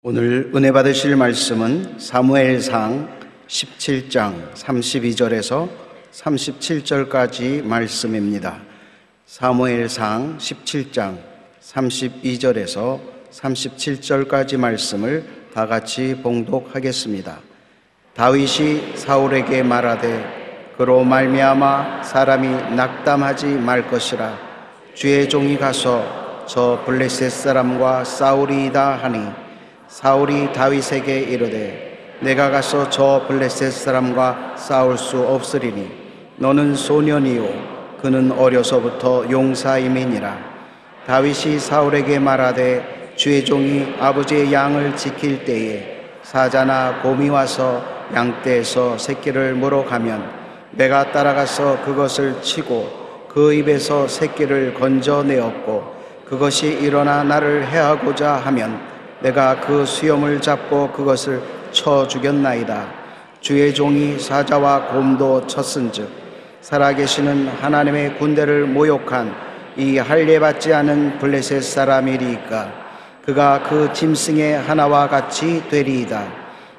오늘 은혜 받으실 말씀은 사무엘상 17장 32절에서 37절까지 말씀입니다. 사무엘상 17장 32절에서 37절까지 말씀을 다 같이 봉독하겠습니다. 다윗이 사울에게 말하되 그로 말미암아 사람이 낙담하지 말 것이라. 주의 종이 가서 저 블레셋 사람과 싸우리이다 하니 사울이 다윗에게 이르되 내가 가서 저 블레셋 사람과 싸울 수 없으리니 너는 소년이요 그는 어려서부터 용사임이니라. 다윗이 사울에게 말하되 주의 종이 아버지의 양을 지킬 때에 사자나 곰이 와서 양떼에서 새끼를 물어가면 내가 따라가서 그것을 치고 그 입에서 새끼를 건져내었고 그것이 일어나 나를 해하고자 하면 내가 그 수염을 잡고 그것을 쳐 죽였나이다. 주의 종이 사자와 곰도 쳤은즉 살아계시는 하나님의 군대를 모욕한 이 할례받지 않은 블레셋 사람이리이까 그가 그 짐승의 하나와 같이 되리이다.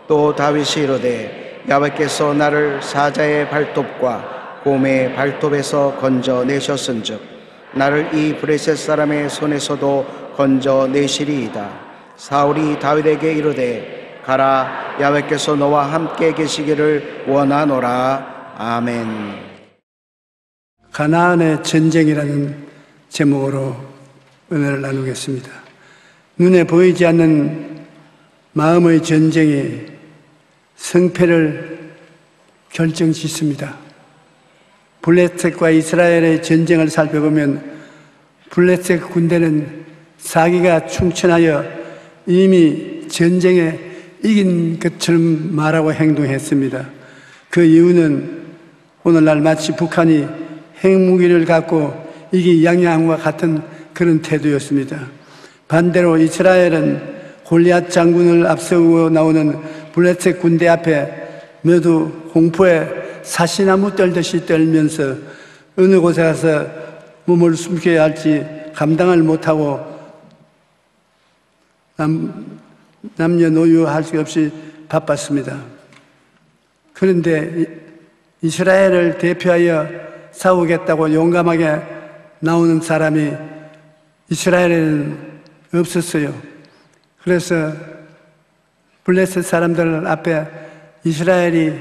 또 다윗이 이르되 야훼께서 나를 사자의 발톱과 곰의 발톱에서 건져내셨은즉 나를 이 블레셋 사람의 손에서도 건져내시리이다. 사울이 다윗에게 이르되 가라, 야훼께서 너와 함께 계시기를 원하노라. 아멘. 가나안의 전쟁이라는 제목으로 은혜를 나누겠습니다. 눈에 보이지 않는 마음의 전쟁이 승패를 결정짓습니다. 블레셋과 이스라엘의 전쟁을 살펴보면 블레셋 군대는 사기가 충천하여 이미 전쟁에 이긴 것처럼 말하고 행동했습니다. 그 이유는 오늘날 마치 북한이 핵무기를 갖고 이기양양과 같은 그런 태도였습니다. 반대로 이스라엘은 골리앗 장군을 앞세우고 나오는 블레셋 군대 앞에 모두 공포에 사시나무 떨듯이 떨면서 어느 곳에 가서 몸을 숨겨야 할지 감당을 못하고 남녀노유할 수 없이 바빴습니다. 그런데 이스라엘을 대표하여 싸우겠다고 용감하게 나오는 사람이 이스라엘에는 없었어요. 그래서 블레셋 사람들 앞에 이스라엘이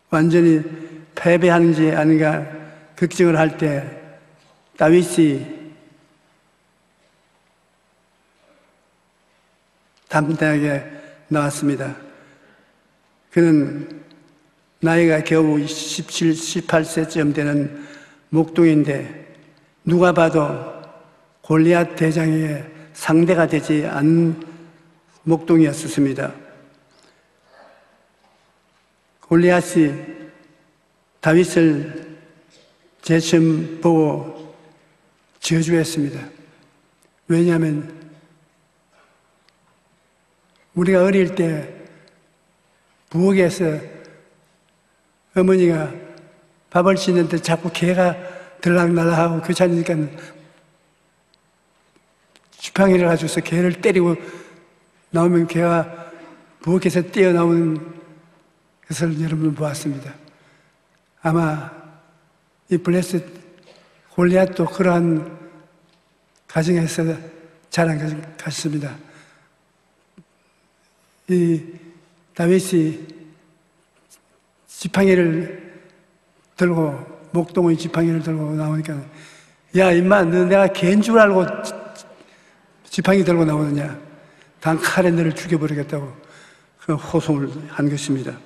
완전히 패배하는지 아닌가 걱정을 할 때 다윗이 담대하게 나왔습니다. 그는 나이가 겨우 17, 18세쯤 되는 목동인데 누가 봐도 골리앗 대장의 상대가 되지 않은 목동이었습니다. 골리앗이 다윗을 제점 보고 저주했습니다. 왜냐하면 우리가 어릴 때 부엌에서 어머니가 밥을 짓는데 자꾸 개가 들락날락하고 귀찮으니까 지팡이를 가져서 개를 때리고 나오면 개가 부엌에서 뛰어나오는 것을 여러분 보았습니다. 아마 이 블레셋 골리앗도 그러한 가정에서 자란 것 같습니다. 이 다윗이 지팡이를 들고 목동의 지팡이를 들고 나오니까 야 임마 너 내가 개인 줄 알고 지팡이 들고 나오느냐, 단칼에 너를 죽여버리겠다고 그 호송을 한 것입니다.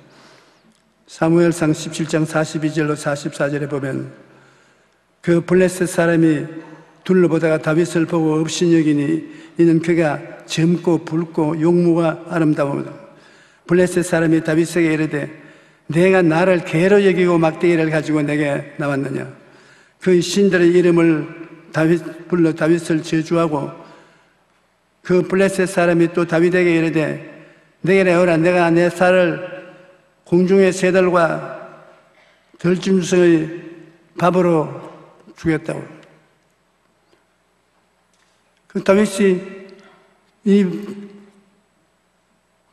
사무엘상 17장 42절로 44절에 보면 그 블레셋 사람이 둘러보다가 다윗을 보고 업신여기니 이는 그가 젊고 붉고 용모가 아름다우다. 블레셋 사람이 다윗에게 이르되 내가 나를 개로 여기고 막대기를 가지고 내게 나왔느냐. 그 신들의 이름을 불러 다윗을 저주하고 그 블레셋 사람이 또 다윗에게 이르되 내게 오라, 내가 내 쌀을 공중의 새들과 들짐승의 밥으로 주겠다고. 그 다윗이 이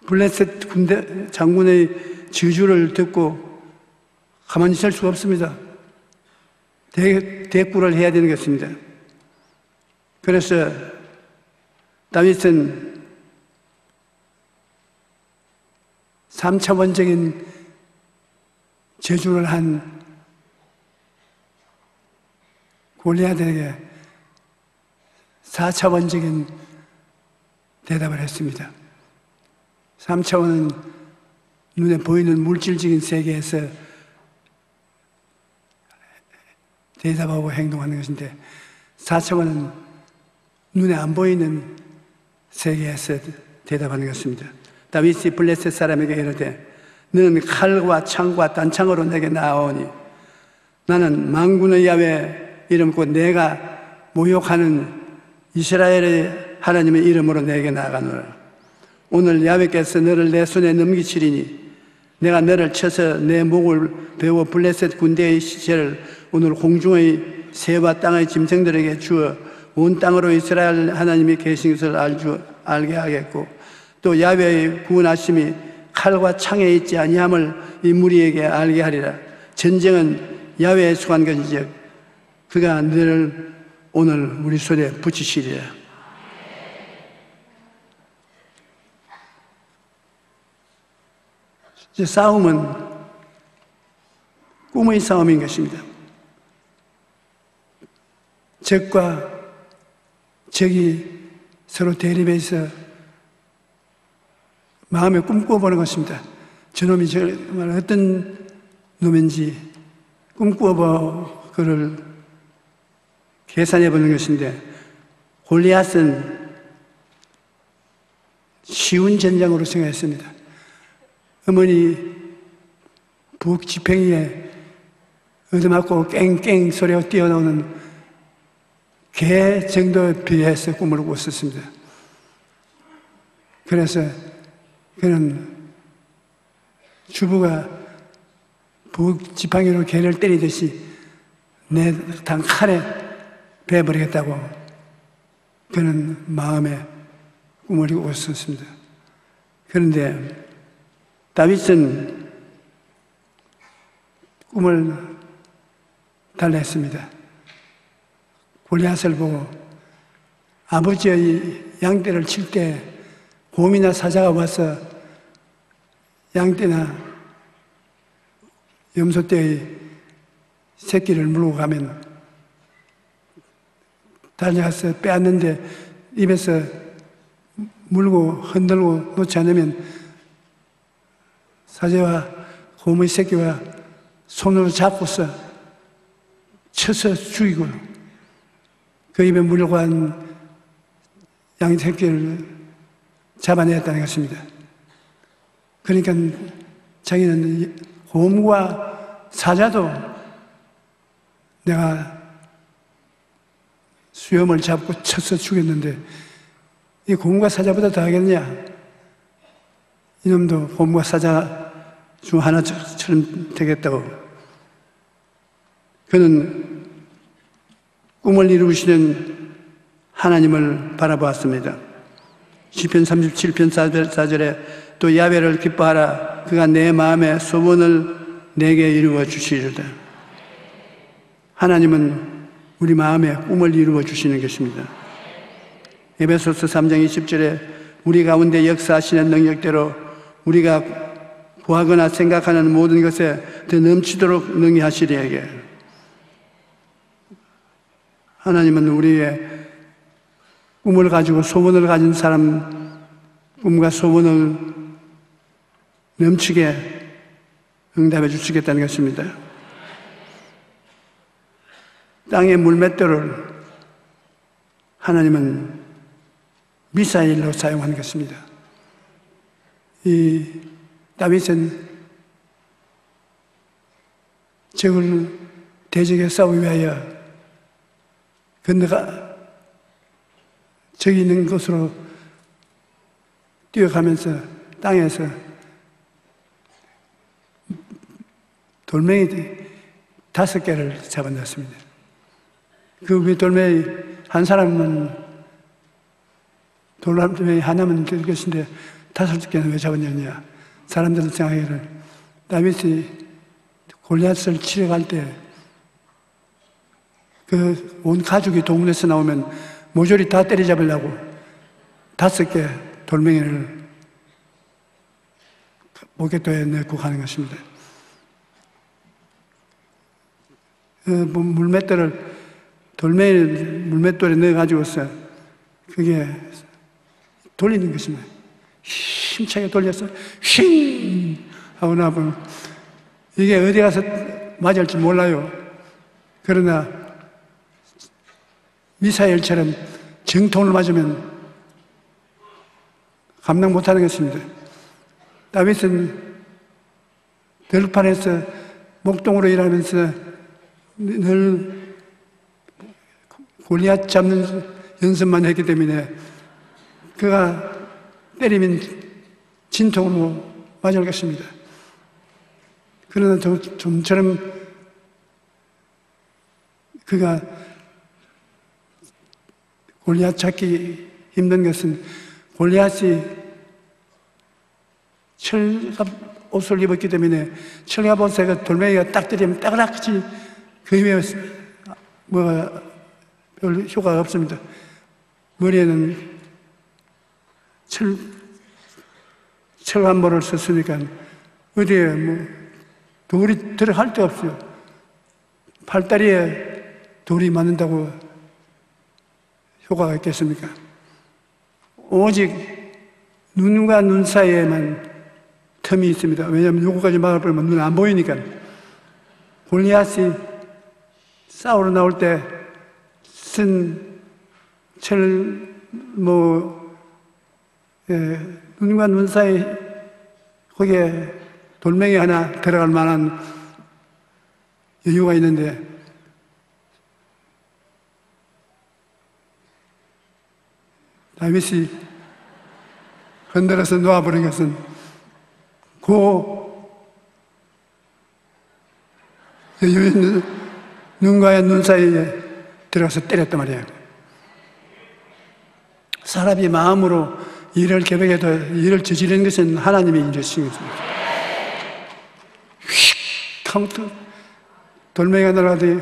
블레셋 군대 장군의 저주를 듣고 가만히 있을 수가 없습니다. 대꾸를 해야 되는 것입니다. 그래서 다윗은 3차원적인 저주를 한 골리앗에게 4차원적인 대답을 했습니다. 3차원은 눈에 보이는 물질적인 세계에서 대답하고 행동하는 것인데 4차원은 눈에 안 보이는 세계에서 대답하는 것입니다. 다윗이 블레셋 사람에게 이르되 너는 칼과 창과 단창으로 내게 나아오니 나는 만군의 야훼 이름 곧 내가 모욕하는 이스라엘의 하나님의 이름으로 내게 나아가노라. 오늘 야훼께서 너를 내 손에 넘기치리니 내가 너를 쳐서 내 목을 베어 블레셋 군대의 시체를 오늘 공중의 새와 땅의 짐승들에게 주어 온 땅으로 이스라엘 하나님이 계신 것을 알게 하겠고 또 야훼의 구원하심이 칼과 창에 있지 아니함을 이 무리에게 알게 하리라. 전쟁은 야훼에 속한 것이즉 그가 너를 오늘 우리 손에 붙이시리라. 이제 싸움은 꿈의 싸움인 것입니다. 적과 적이 서로 대립해서 마음에 꿈꿔보는 것입니다. 저놈이 정말 어떤 놈인지 꿈꿔보 그를 계산해 보는 것인데 골리앗은 쉬운 전장으로 생각했습니다. 어머니 북 지팽이에 얻어맞고 깽깽 소리가 뛰어나오는 개 정도에 비해서 꿈을 꿨었습니다. 그래서 그는 주부가 북 지팡이로 개를 때리듯이 내 단칼에 베어버리겠다고 그는 마음에 꿈을 꿨었습니다. 그런데 다윗은 꿈을 달랬습니다. 골리앗을 보고 아버지의 양떼를 칠 때 곰이나 사자가 와서 양떼나 염소떼의 새끼를 물고 가면 달려가서 빼앗는데 입에서 물고 흔들고 놓지 않으면 사자와 곰의 새끼와 손으로 잡고서 쳐서 죽이고 그 입에 물고 간 양 새끼를 잡아내었다는 것입니다. 그러니까 자기는 곰과 사자도 내가 수염을 잡고 쳐서 죽였는데 이 곰과 사자보다 더 하겠냐? 이놈도 곰과 사자 중 하나처럼 되겠다고. 그는 꿈을 이루시는 하나님을 바라보았습니다. 시편 37편 4절에 또 야훼를 기뻐하라. 그가 내 마음의 소원을 내게 이루어 주시리로다. 하나님은 우리 마음에 꿈을 이루어 주시는 것입니다. 에베소서 3장 20절에 우리 가운데 역사하시는 능력대로 우리가 구하거나 생각하는 모든 것에 더 넘치도록 능히 하시리에게. 하나님은 우리의 꿈을 가지고 소원을 가진 사람 꿈과 소원을 넘치게 응답해 주시겠다는 것입니다. 땅의 물맷돌을 하나님은 미사일로 사용한 것입니다. 이 다윗은 적을 대적에 싸우기 위하여 건너가 적이 있는 곳으로 뛰어가면서 땅에서 돌멩이 5개를 잡아냈습니다. 그 위에 돌멩이 한 사람은 돌람이 하나면 될 것인데 5개는 왜 잡았느냐. 사람들은 생각하기를 다윗이 골리앗을 치러 갈 때 그 온 가족이 동문에서 나오면 모조리 다 때려잡으려고 5개 돌멩이를 목에도에 넣고 가는 것입니다. 물맷돌을 물맷돌에 넣어가지고서 그게 돌리는 것입니다. 힘차게 돌려서 휘 하고 나면 이게 어디 가서 맞을지 몰라요. 그러나 미사일처럼 정통을 맞으면 감당 못하는 것입니다. 다윗은 들판에서 목동으로 일하면서 늘 골리앗 잡는 연습만 했기 때문에 그가 때리면 진통으로 맞을 것입니다. 그러나 좀처럼 그가 골리앗 잡기 힘든 것은 골리앗이 철갑 옷을 입었기 때문에 철갑 옷에 그 돌멩이가 딱 때리면 따그락지 그 위에 별 효과가 없습니다. 머리에는 철갑모를 썼으니까 어디에 돌이 들어갈 데 없어요. 팔다리에 돌이 맞는다고 효과가 있겠습니까? 오직 눈과 눈 사이에만 틈이 있습니다. 왜냐하면 요거까지 막아버리면 눈 안 보이니까. 골리앗이 싸우러 나올 때 쓴 눈과 눈 사이 거기에 돌멩이 하나 들어갈 만한 여유가 있는데 다윗이 흔들어서 놓아버린 것은 그 여유 있는 눈과 눈 사이에 들어가서 때렸단 말이에요. 사람이 마음으로 일을 계획해도 일을 저지르는 것은 하나님의 일이신 것입니다. 휙 하고 돌멩이가 날아가더니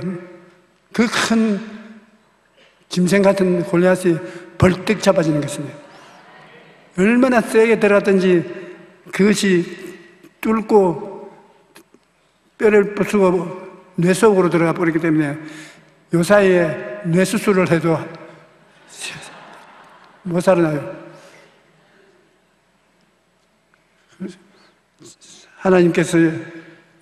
그 큰 짐승 같은 골리앗이 벌떡 잡아지는 것입니다. 얼마나 세게 들어갔든지 그것이 뚫고 뼈를 부수고 뇌 속으로 들어가 버리기 때문에 요 사이에 뇌수술을 해도 못 살아나요. 하나님께서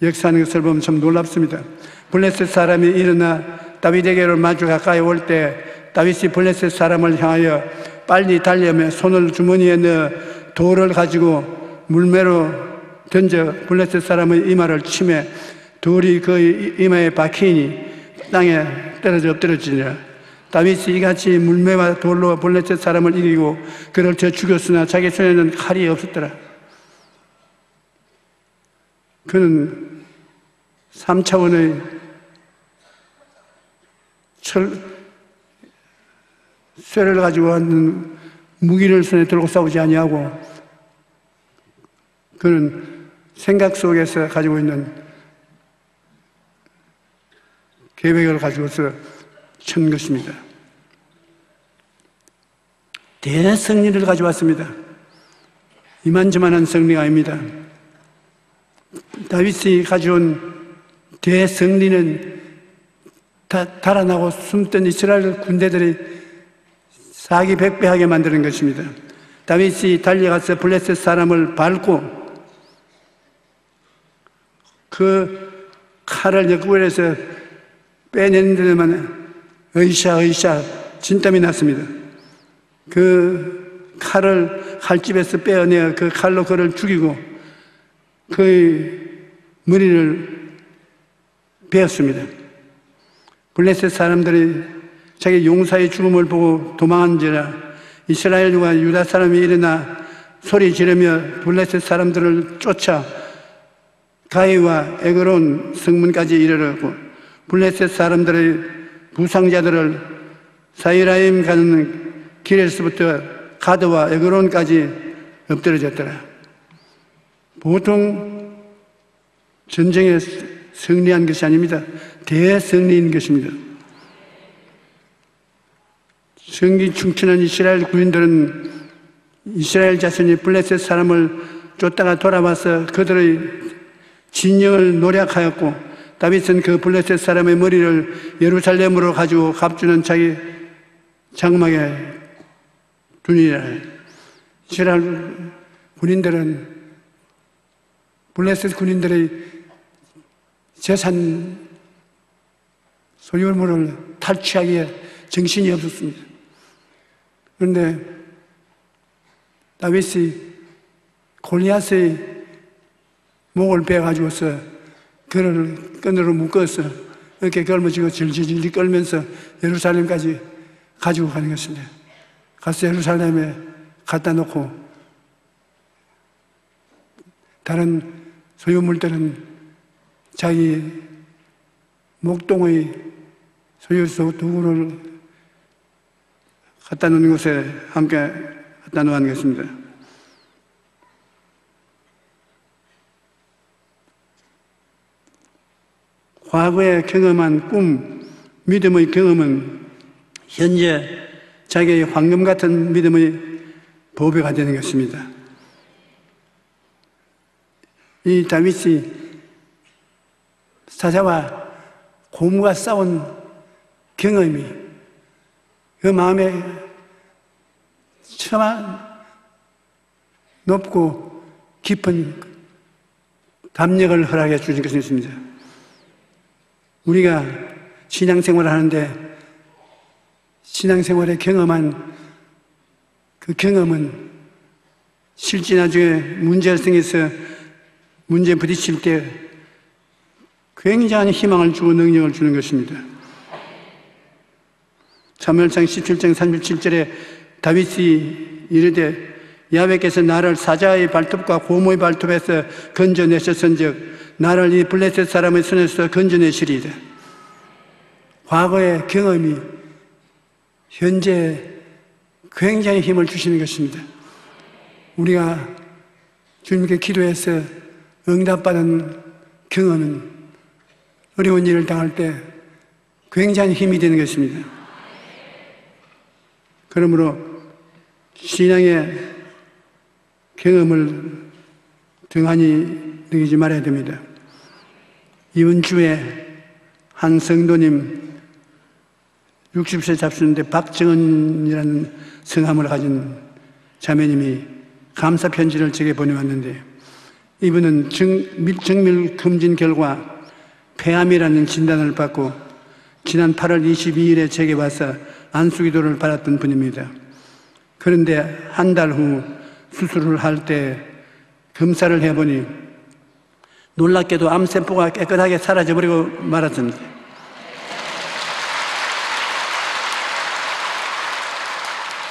역사하는 것을 보면 참 놀랍습니다. 블레셋 사람이 일어나 다윗에게로 마주 가까이 올 때 다윗이 블레셋 사람을 향하여 빨리 달려며 손을 주머니에 넣어 돌을 가지고 물매로 던져 블레셋 사람의 이마를 치매 돌이 그 이마에 박히니 땅에 떨어져 엎드러지니라. 다윗이 이같이 물매와 돌로 블레셋 사람을 이기고 그를 쳐 죽였으나 자기 손에는 칼이 없었더라. 그는 3차원의 쇠를 가지고 왔는 무기를 손에 들고 싸우지 아니하고 그는 생각 속에서 가지고 있는 계획을 가지고서 천 것입니다. 대승리를 가져왔습니다. 이만저만한 승리가 아닙니다. 다윗이 가져온 대승리는 달아나고 숨던 이스라엘 군대들이 사기백배하게 만드는 것입니다. 다윗이 달려가서 블레셋 사람을 밟고 그 칼을 옆구리에서 빼내는 데만 으쌰 진땀이 났습니다. 그 칼을 칼집에서 빼어내어 그 칼로 그를 죽이고 그의 머리를 베었습니다. 블레셋 사람들이 자기 용사의 죽음을 보고 도망한지라 이스라엘과 유다 사람이 일어나 소리 지르며 블레셋 사람들을 쫓아 가이와 에그론 성문까지 이르렀고 블레셋 사람들의 부상자들을 사이라임 가는 길에서부터 가드와 에그론까지 엎드려졌더라. 보통 전쟁에 승리한 것이 아닙니다. 대승리인 것입니다. 성기 충천한 이스라엘 군인들은 이스라엘 자손이 블레셋 사람을 쫓다가 돌아와서 그들의 진영을 노략하였고, 다윗은 그 블레셋 사람의 머리를 예루살렘으로 가지고 갑주는 자기 장막에 두니라. 이스라엘 군인들은 블레셋 군인들의 재산 소유물을 탈취하기에 정신이 없었습니다. 그런데 다윗이 골리앗의 목을 베어가지고서 그를 끈으로 묶어서 이렇게 걸머지고 질질질 끌면서 예루살렘까지 가지고 가는 것입니다. 가서 예루살렘에 갖다 놓고 다른 소유물들은 자기 목동의 소유소 도구를 갖다 놓는 곳에 함께 갖다 놓은 것입니다. 과거에 경험한 꿈, 믿음의 경험은 현재 자기의 황금 같은 믿음의 보배가 되는 것입니다. 이 다윗이 사자와 곰과 싸운 경험이 그 마음에 처마 높고 깊은 담력을 허락해 주신 것이 있습니다. 우리가 신앙생활을 하는데 신앙생활에 경험한 그 경험은 실제 나중에 문제가 생겨서 문제에 부딪힐 때 굉장한 희망을 주고 능력을 주는 것입니다. 사무엘상 17장 37절에 다윗이 이르되 야훼께서 나를 사자의 발톱과 고모의 발톱에서 건져내셨은즉 나를 이 블레셋 사람의 손에서 건져내시리이다. 과거의 경험이 현재 굉장히 힘을 주시는 것입니다. 우리가 주님께 기도해서 응답받은 경험은 어려운 일을 당할 때 굉장히 힘이 되는 것입니다. 그러므로 신앙의 경험을 등한히 느끼지 말아야 됩니다. 이번 주에 한 성도님 60세 잡수는데 박정은이라는 성함을 가진 자매님이 감사 편지를 제게 보내왔는데, 이분은 정밀 검진 결과 폐암이라는 진단을 받고 지난 8월 22일에 제게 와서 안수기도를 받았던 분입니다. 그런데 한 달 후 수술을 할 때 검사를 해보니 놀랍게도 암세포가 깨끗하게 사라져버리고 말았습니다.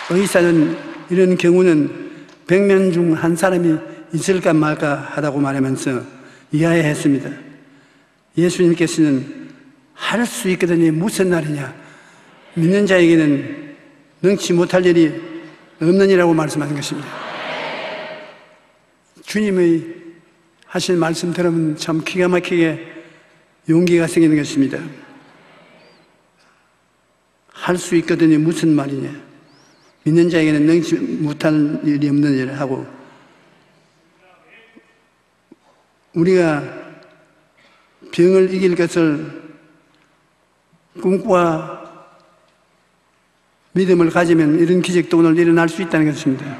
의사는 이런 경우는 100명 중 한 사람이 있을까 말까 하다고 말하면서 이야기했습니다. 예수님께서는 할 수 있거든요. 무슨 날이냐? 믿는 자에게는 능치 못할 일이 없는 이라고 말씀하신 것입니다. 주님의 하신 말씀 들으면 참 기가 막히게 용기가 생기는 것입니다. 할 수 있거든요. 무슨 말이냐? 믿는 자에게는 능치 못할 일이 없는 일을 하고, 우리가 병을 이길 것을 꿈과 믿음을 가지면 이런 기적도 오늘 일어날 수 있다는 것입니다.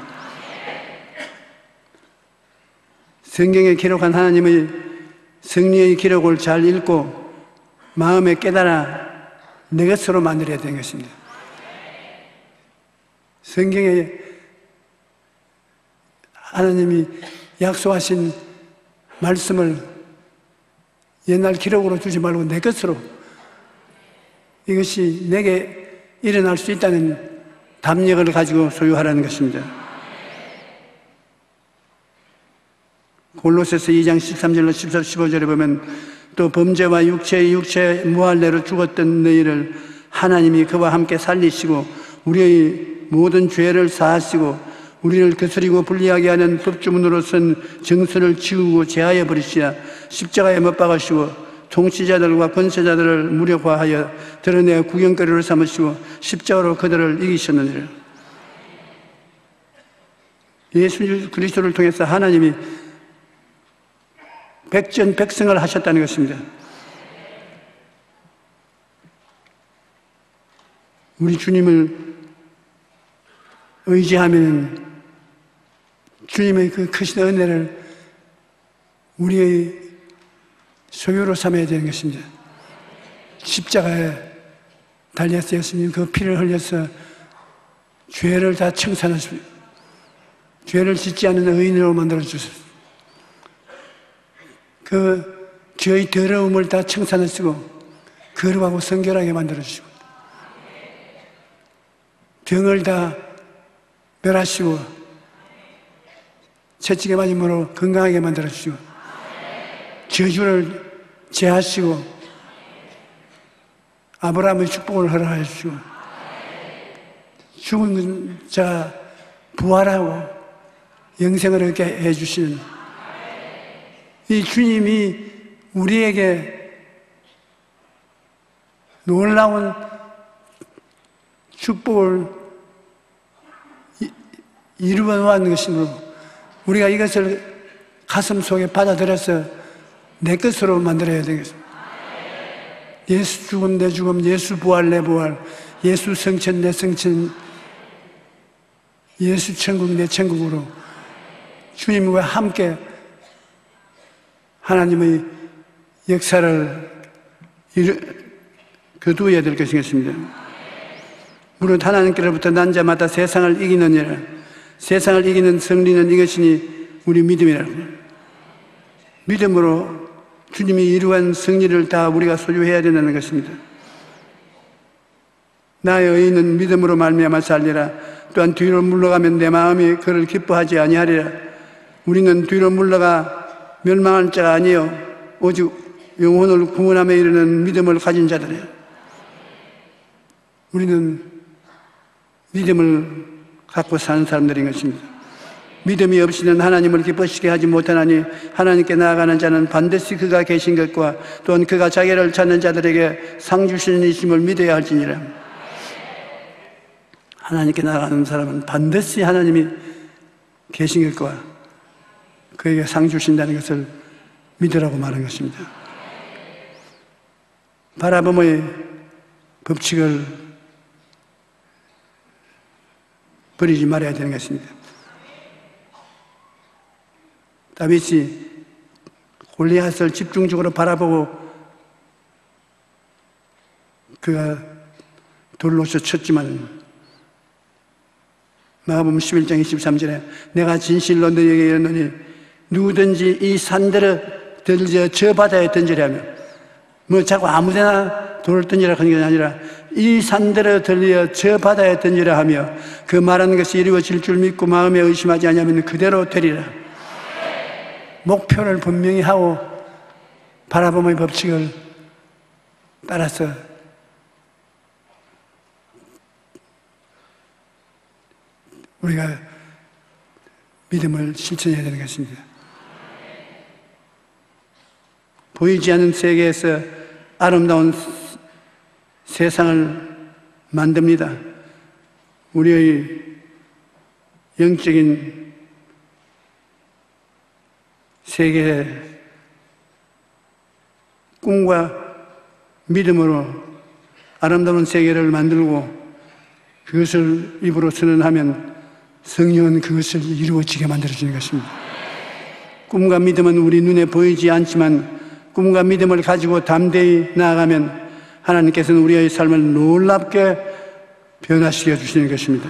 성경에 기록한 하나님의 승리의 기록을 잘 읽고 마음에 깨달아 내 것으로 만들어야 되는 것입니다. 성경에 하나님이 약속하신 말씀을 옛날 기록으로 주지 말고 내 것으로, 이것이 내게 일어날 수 있다는 담력을 가지고 소유하라는 것입니다. 골로새서 2장 13절로 15절에 보면 또 범죄와 육체의 무할례로 죽었던 너희를 하나님이 그와 함께 살리시고 우리의 모든 죄를 사하시고 우리를 거스리고 불리하게 하는 법주문으로선 정선을 지우고 제하여 버리시나 십자가에 못 박으시고 통치자들과 권세자들을 무력화하여 드러내 구경거리를 삼으시고 십자가로 그들을 이기셨느니라. 예수 그리스도를 통해서 하나님이 백전백승을 하셨다는 것입니다. 우리 주님을 의지하면 주님의 그 크신 은혜를 우리의 소유로 삼아야 되는 것입니다. 십자가에 달려서 예수님 그 피를 흘려서 죄를 다 청산하십니다. 죄를 짓지 않는 의인으로 만들어주셨습니다. 그 죄의 더러움을 다 청산하시고 거룩하고 성결하게 만들어주시고 병을 다 멸하시고 채찍에 맞음으로 건강하게 만들어주시고 저주를 제하시고 아브라함의 축복을 허락하여 주시고 죽은 자 부활하고 영생을 얻게 해주시는 이 주님이 우리에게 놀라운 축복을 이루어 놓은 것이므로 우리가 이것을 가슴 속에 받아들여서 내 것으로 만들어야 되겠습니다. 예수 죽음 내 죽음, 예수 부활 내 부활, 예수 성천 내 성천, 예수 천국 내 천국으로 주님과 함께 하나님의 역사를 거두어야 될 것이겠습니다. 무릇 하나님께로부터 난 자마다 세상을 이기느니라. 세상을 이기는 승리는 이것이니 우리 믿음이라. 믿음으로 주님이 이루한 승리를 다 우리가 소유해야 된다는 것입니다. 나의 의인은 믿음으로 말미암아 살리라. 또한 뒤로 물러가면 내 마음이 그를 기뻐하지 아니하리라. 우리는 뒤로 물러가 멸망할 자가 아니요 오직 영혼을 구원함에 이르는 믿음을 가진 자들이에요. 우리는 믿음을 갖고 사는 사람들인 것입니다. 믿음이 없이는 하나님을 기쁘시게 하지 못하나니 하나님께 나아가는 자는 반드시 그가 계신 것과 또한 그가 자기를 찾는 자들에게 상 주시는 이심을 믿어야 할지니라. 하나님께 나아가는 사람은 반드시 하나님이 계신 것과 그에게 상 주신다는 것을 믿으라고 말한 것입니다. 바라봄의 법칙을 버리지 말아야 되는 것입니다. 다윗이 골리앗을 집중적으로 바라보고 그가 돌로서 쳤지만 마가복음 11장 23절에 내가 진실로 너희에게 이르노니 누구든지 이 산들을 들려 저 바다에 던지라며 뭐 자꾸 아무데나 돌을 던지라 하는 게 아니라 이 산들을 들려 저 바다에 던지라 하며 그 말하는 것이 이루어질 줄 믿고 마음에 의심하지 않으면 그대로 되리라. 목표를 분명히 하고 바라봄의 법칙을 따라서 우리가 믿음을 실천해야 되는 것입니다. 보이지 않는 세계에서 아름다운 세상을 만듭니다. 우리의 영적인 세계의 꿈과 믿음으로 아름다운 세계를 만들고 그것을 입으로 선언하면 성령은 그것을 이루어지게 만들어주는 것입니다. 꿈과 믿음은 우리 눈에 보이지 않지만 꿈과 믿음을 가지고 담대히 나아가면 하나님께서는 우리의 삶을 놀랍게 변화시켜 주시는 것입니다.